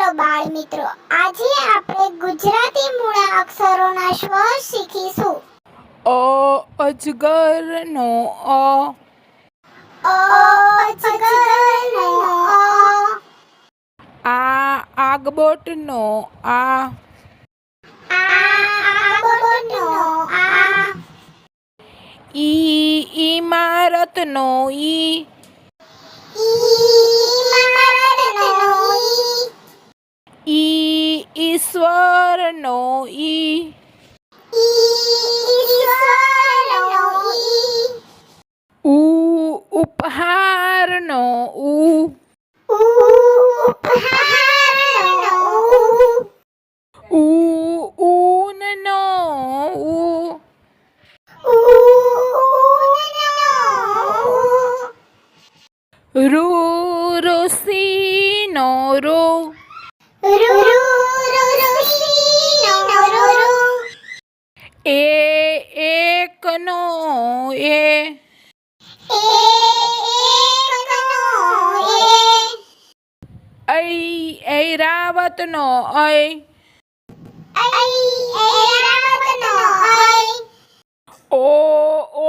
Hello બાળ મિત્રો, આજે આપણે ગુજરાતી મૂળાક્ષરોના સ્વર શીખીશું. અ અજગરનો અ, અજગરનો અ, આગબોટનો આ, આગબોટનો આ, ઈમારતનો ઈ, ઈમારતનો ઈશ્વરનો ઈ, ઈશ્વરનો ઈ, ઉપહારનો ઉ, ઉપહારનો ઉ, ઊનનો ઉ, ઋષિનો ઋ, એકનો એ, ઐરાવતનો ઐ,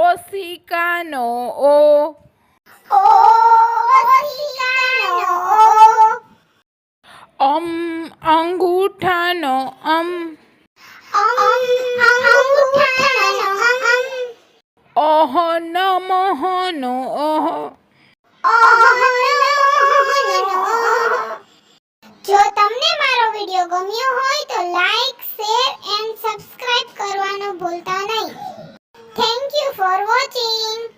ઓશિકાનો ઓ, અંગૂઠાનો નમઃનો અહ. જો તમને મારો વિડિયો ગમ્યો હોય તો લાઈક, શેર એન્ડ સબસ્ક્રાઇબ કરવાનું ભૂલતા નહીં. Thank you for watching.